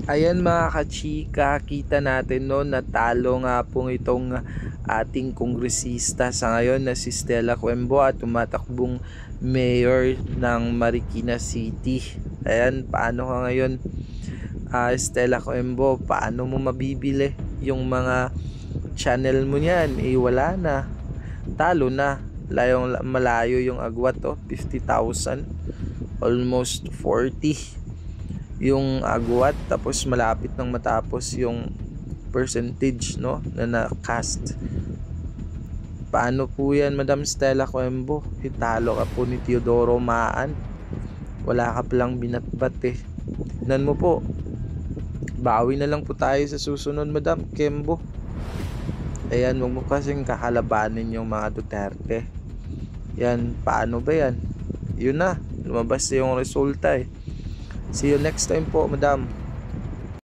Ayan mga kachika, kita natin no, natalo nga pong itong ating kongresista sa ngayon na si Stella Cuembo at tumatakbong mayor ng Marikina City. Ayan, paano ka ngayon, Stella Cuembo? Paano mo mabibili yung mga channel mo niyan? Wala na, talo na. Malayo yung agwat, 50,000, almost 40 yung agwat, tapos malapit nang matapos yung percentage no na na-cast. Paano po yan, Madam Stella Cuembo? Hitalo ka po ni Teodoro Maan, wala ka palang binatbat Nan mo po, bawi na lang po tayo sa susunod, Madam Kembo. Ayan, wag mo kasing kakalabanin yung mga Duterte. Yan, paano ba yan? Yun na, lumabas na yung resulta See you next time po, Madam.